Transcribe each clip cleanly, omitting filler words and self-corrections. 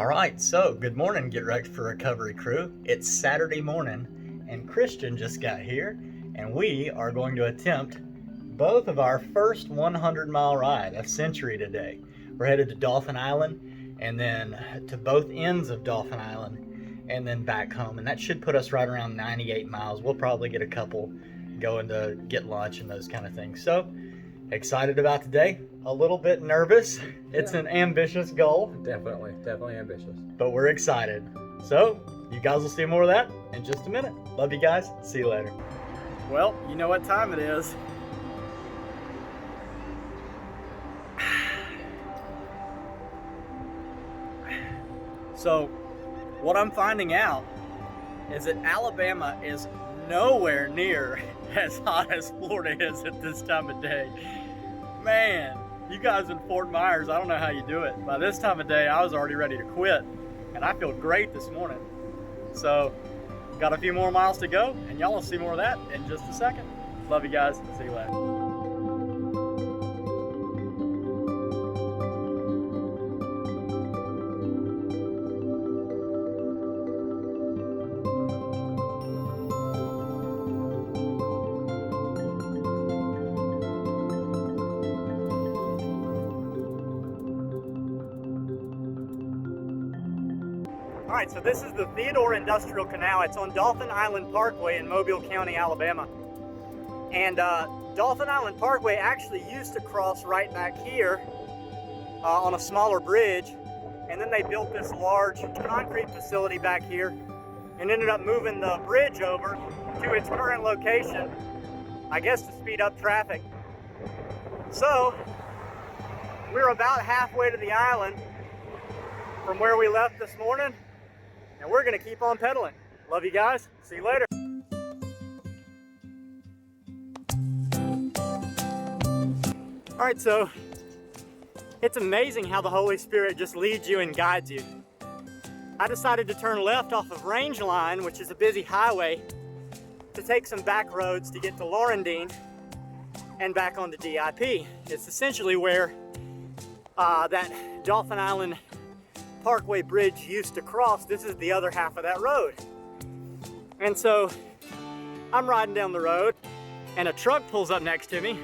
All right, so good morning, Get Wrecked for Recovery crew. It's Saturday morning, and Christian just got here, and we are going to attempt both of our first 100-mile ride of Century today. We're headed to Dauphin Island, and then to both ends of Dauphin Island, and then back home, and that should put us right around 98 miles. We'll probably get a couple going to get lunch and those kind of things. So, excited about today, a little bit nervous. It's an ambitious goal. Definitely ambitious. But we're excited. So, you guys will see more of that in just a minute. Love you guys. See you later. Well, you know what time it is. So, what I'm finding out is that Alabama is nowhere near as hot as Florida is at this time of day. Man, you guys in Fort Myers, I don't know how you do it. By this time of day, I was already ready to quit, and I feel great this morning. So, got a few more miles to go, and y'all will see more of that in just a second. Love you guys. See you later. All right, so this is the Theodore Industrial Canal. It's on Dauphin Island Parkway in Mobile County, Alabama. And Dauphin Island Parkway actually used to cross right back here on a smaller bridge. And then they built this large concrete facility back here and ended up moving the bridge over to its current location, I guess to speed up traffic. So, we're about halfway to the island from where we left this morning. And we're gonna keep on pedaling. Love you guys. See you later. All right, so it's amazing how the Holy Spirit just leads you and guides you. I decided to turn left off of Range Line, which is a busy highway, to take some back roads to get to Laurendine and back onto DIP. It's essentially where that Dauphin Island Parkway Bridge used to cross. This is the other half of that road. And so I'm riding down the road and a truck pulls up next to me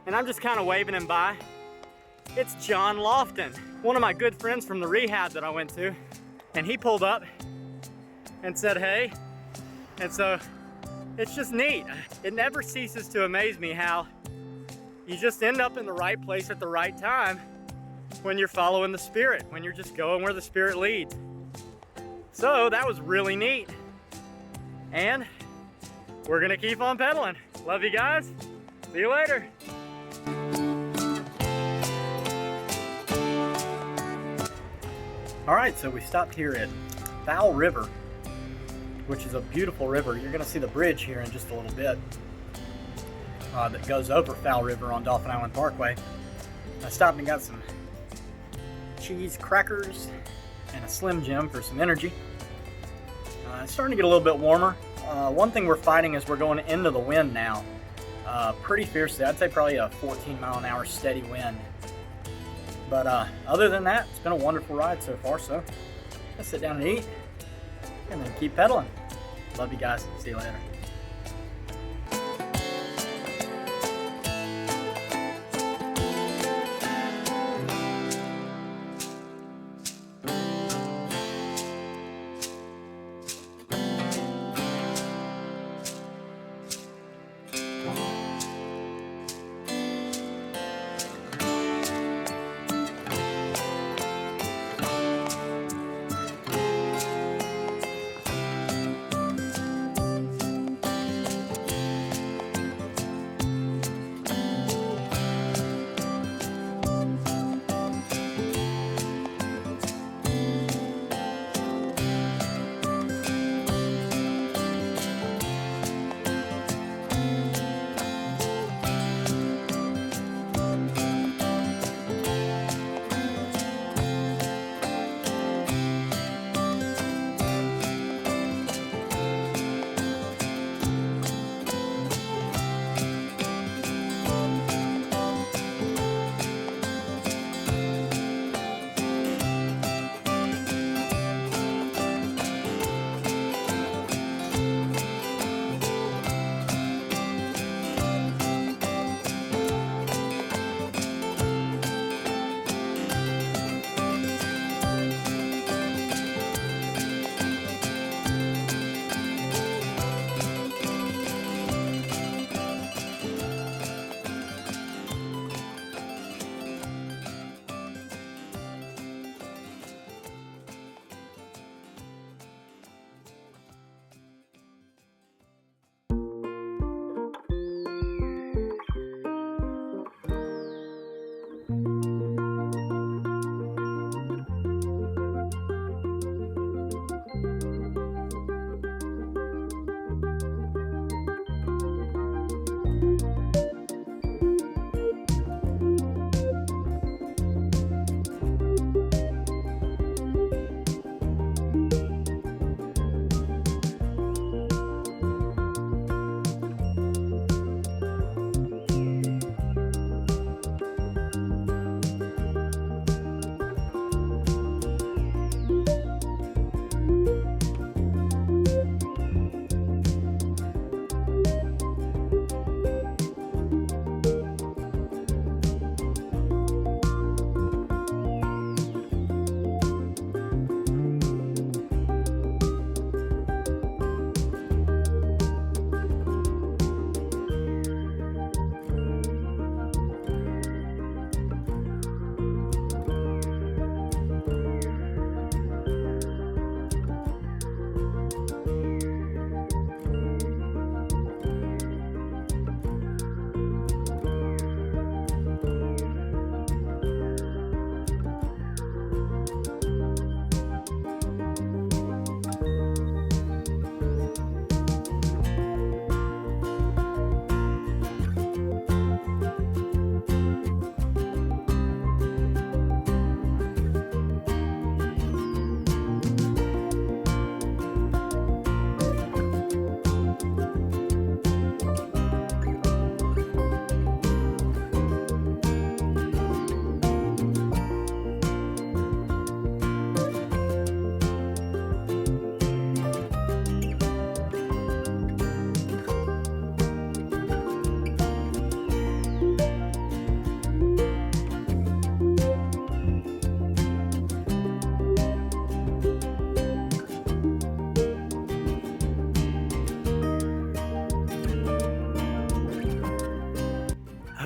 and I'm just kind of waving him by. It's John Lofton, one of my good friends from the rehab that I went to, and he pulled up and said hey. And so it's just neat. It never ceases to amaze me how you just end up in the right place at the right time when you're following the Spirit, when you're just going where the Spirit leads. So that was really neat. And we're gonna keep on pedaling. Love you guys. See you later. All right, so we stopped here at Fowl River, which is a beautiful river. You're gonna see the bridge here in just a little bit that goes over Fowl River on Dauphin Island Parkway. I stopped and got some cheese crackers and a Slim Jim for some energy. It's starting to get a little bit warmer. One thing we're fighting is we're going into the wind now pretty fiercely. I'd say probably a 14-mile-an-hour steady wind. But other than that, it's been a wonderful ride so far. So let's sit down and eat and then keep pedaling. Love you guys. See you later.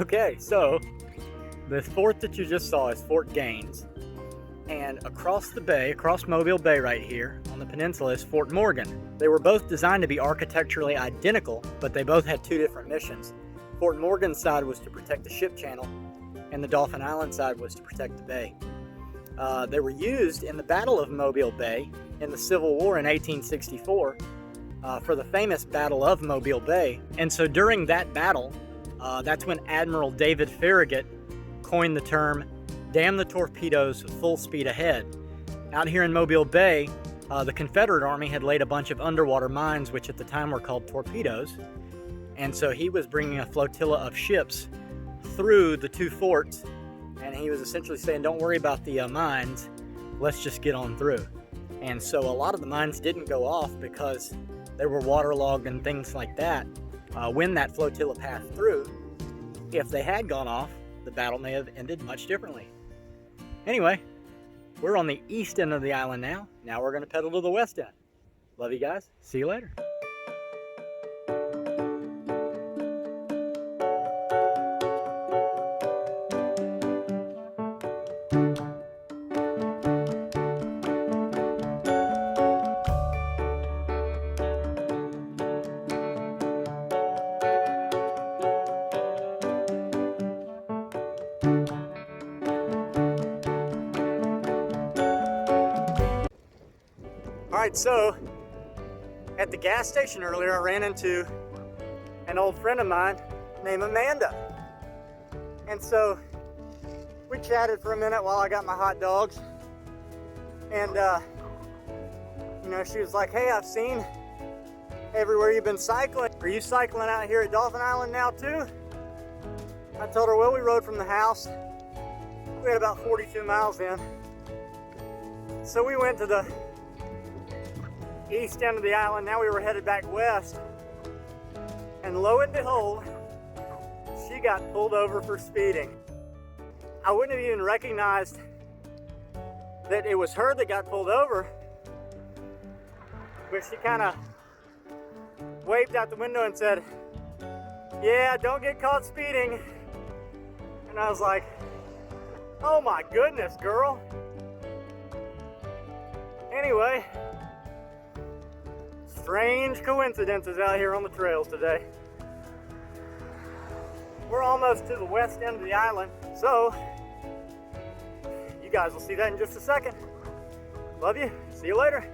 Okay, so the fort that you just saw is Fort Gaines. And across the bay, across Mobile Bay right here on the peninsula is Fort Morgan. They were both designed to be architecturally identical, but they both had two different missions. Fort Morgan's side was to protect the ship channel, and the Dauphin Island side was to protect the bay. They were used in the Battle of Mobile Bay in the Civil War in 1864 for the famous Battle of Mobile Bay. And so during that battle, that's when Admiral David Farragut coined the term "damn the torpedoes, full speed ahead." Out here in Mobile Bay, the Confederate Army had laid a bunch of underwater mines, which at the time were called torpedoes. And so he was bringing a flotilla of ships through the two forts, and he was essentially saying, don't worry about the mines, let's just get on through. And so a lot of the mines didn't go off because they were waterlogged and things like that when that flotilla passed through. If they had gone off, the battle may have ended much differently. Anyway, we're on the east end of the island now. Now we're going to pedal to the west end. Love you guys. See you later. Alright, so at the gas station earlier, I ran into an old friend of mine named Amanda. And so we chatted for a minute while I got my hot dogs. And, you know, she was like, hey, I've seen everywhere you've been cycling. Are you cycling out here at Dauphin Island now too? I told her, well, we rode from the house. We had about 42 miles in. So we went to the east end of the island. Now we were headed back west, and lo and behold, she got pulled over for speeding. I wouldn't have even recognized that it was her that got pulled over, but she kind of waved out the window and said, yeah, don't get caught speeding. And I was like, oh my goodness, girl. Anyway, strange coincidences out here on the trails today. We're almost to the west end of the island, so you guys will see that in just a second. Love you. See you later.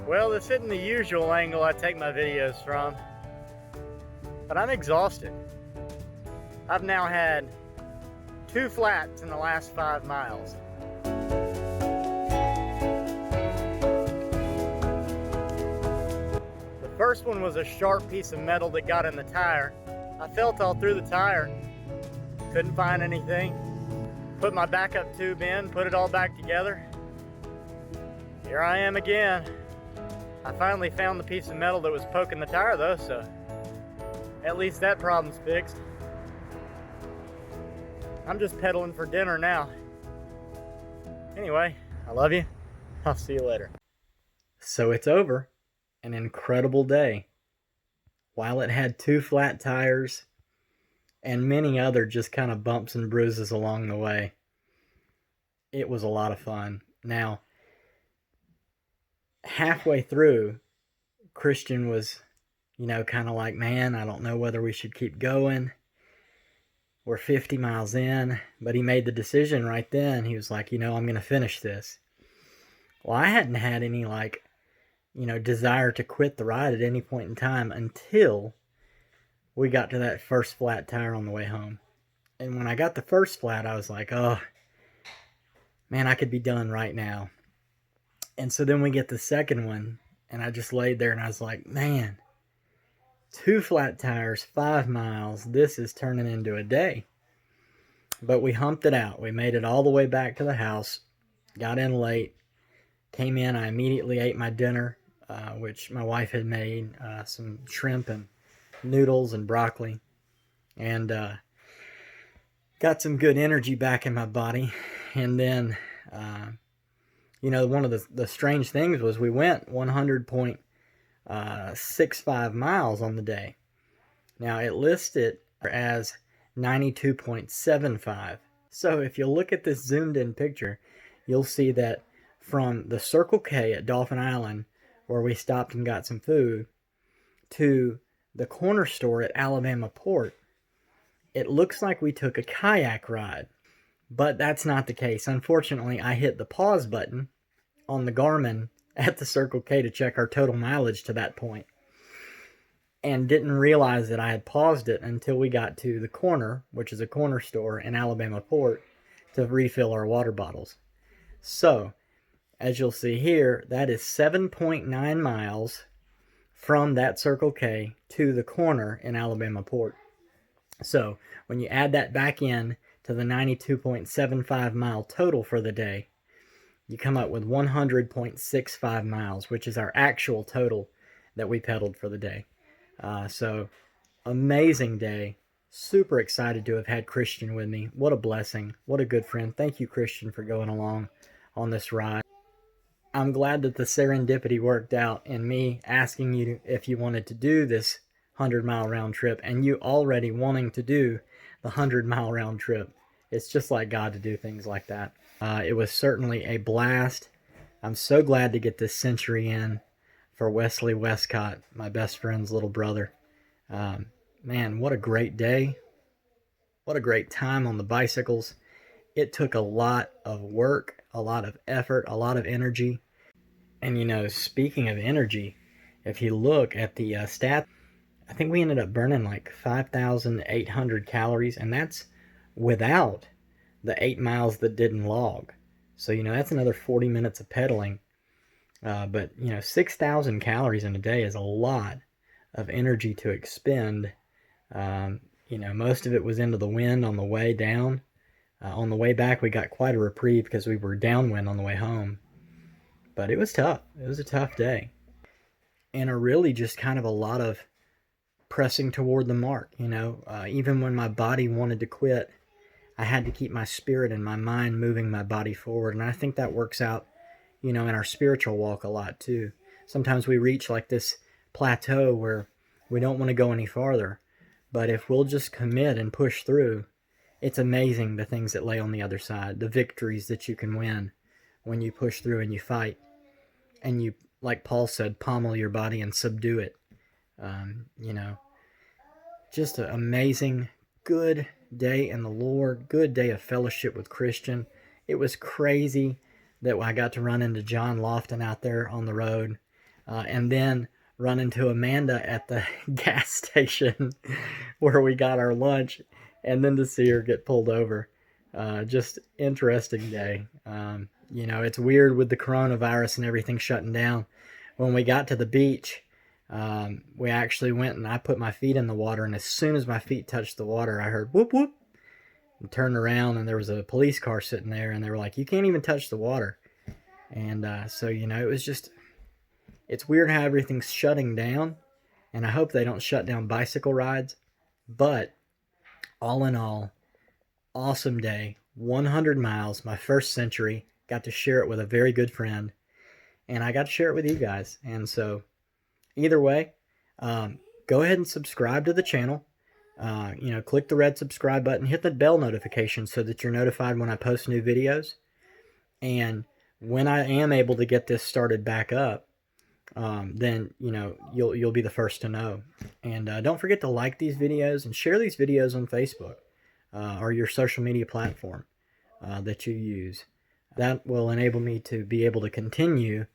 Well, this isn't the usual angle I take my videos from, but I'm exhausted. I've now had 2 flats in the last 5 miles. The first one was a sharp piece of metal that got in the tire. I felt all through the tire, couldn't find anything. Put my backup tube in, put it all back together. Here I am again. I finally found the piece of metal that was poking the tire though, so at least that problem's fixed. I'm just pedaling for dinner now. Anyway, I love you. I'll see you later. So it's over. An incredible day. While it had 2 flat tires and many other just kind of bumps and bruises along the way, it was a lot of fun. Now, halfway through, Christian was, kind of like, man, I don't know whether we should keep going. We're 50 miles in, but he made the decision right then. He was like, I'm going to finish this. Well, I hadn't had any, desire to quit the ride at any point in time until we got to that first flat tire on the way home. And when I got the first flat, I was like, oh, man, I could be done right now. And so then we get the second one, and I just laid there and I was like, man, 2 flat tires, 5 miles, this is turning into a day. But we humped it out. We made it all the way back to the house, got in late, came in, I immediately ate my dinner, which my wife had made, some shrimp and noodles and broccoli, and got some good energy back in my body. And then, one of the strange things was we went 100.65 miles on the day. Now, it listed as 92.75. So if you look at this zoomed in picture, you'll see that from the Circle K at Dauphin Island, where we stopped and got some food, to the corner store at Alabama Port, it looks like we took a kayak ride. But that's not the case. Unfortunately, I hit the pause button on the Garmin at the Circle K to check our total mileage to that point, and didn't realize that I had paused it until we got to the corner, which is a corner store in Alabama Port, to refill our water bottles. So, as you'll see here, that is 7.9 miles from that Circle K to the corner in Alabama Port. So, when you add that back in to the 92.75 mile total for the day, you come up with 100.65 miles, which is our actual total that we pedaled for the day. So, amazing day. Super excited to have had Christian with me. What a blessing. What a good friend. Thank you, Christian, for going along on this ride. I'm glad that the serendipity worked out in me asking you if you wanted to do this 100-mile round trip, and you already wanting to do the 100-mile round trip. It's just like God to do things like that. It was certainly a blast. I'm so glad to get this century in for Wesley Westcott, my best friend's little brother. Man, what a great day. What a great time on the bicycles. It took a lot of work, a lot of effort, a lot of energy. And speaking of energy, if you look at the stat, I think we ended up burning like 5,800 calories, and that's without the 8 miles that didn't log. So, that's another 40 minutes of pedaling. But 6,000 calories in a day is a lot of energy to expend. Most of it was into the wind on the way down. On the way back, we got quite a reprieve because we were downwind on the way home. But it was tough. It was a tough day. And really just kind of a lot of pressing toward the mark, even when my body wanted to quit, I had to keep my spirit and my mind moving my body forward. And I think that works out, in our spiritual walk a lot too. Sometimes we reach like this plateau where we don't want to go any farther. But if we'll just commit and push through, it's amazing the things that lay on the other side, the victories that you can win when you push through and you fight. And you, like Paul said, pommel your body and subdue it. Just an amazing, good day in the Lord, good day of fellowship with Christian. It was crazy that I got to run into John Lofton out there on the road, and then run into Amanda at the gas station where we got our lunch, and then to see her get pulled over. Just interesting day. It's weird with the coronavirus and everything shutting down. When we got to the beach, we actually went and I put my feet in the water, and as soon as my feet touched the water, I heard whoop whoop, and turned around, and there was a police car sitting there, and they were like, you can't even touch the water. And so it was just, it's weird how everything's shutting down, and I hope they don't shut down bicycle rides. But all in all, awesome day. 100 miles, my first century. Got to share it with a very good friend, and I got to share it with you guys. And so either way, go ahead and subscribe to the channel. Click the red subscribe button, hit the bell notification so that you're notified when I post new videos. And when I am able to get this started back up, then you'll be the first to know. And don't forget to like these videos and share these videos on Facebook. or your social media platform that you use. That will enable me to be able to continue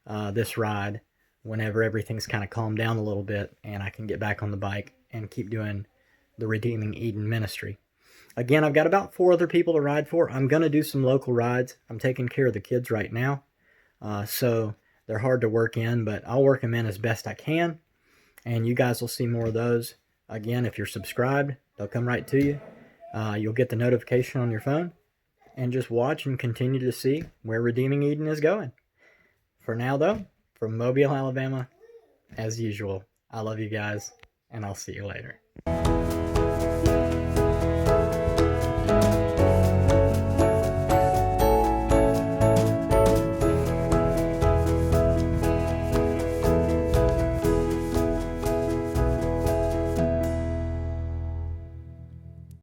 this ride whenever everything's kind of calmed down a little bit and I can get back on the bike and keep doing the Redeeming Eden ministry. Again, I've got about 4 other people to ride for. I'm going to do some local rides. I'm taking care of the kids right now, so they're hard to work in, but I'll work them in as best I can, and you guys will see more of those. Again, if you're subscribed, they'll come right to you. You'll get the notification on your phone, and just watch and continue to see where Redeeming Eden is going. For now, though, from Mobile, Alabama, as usual, I love you guys, and I'll see you later.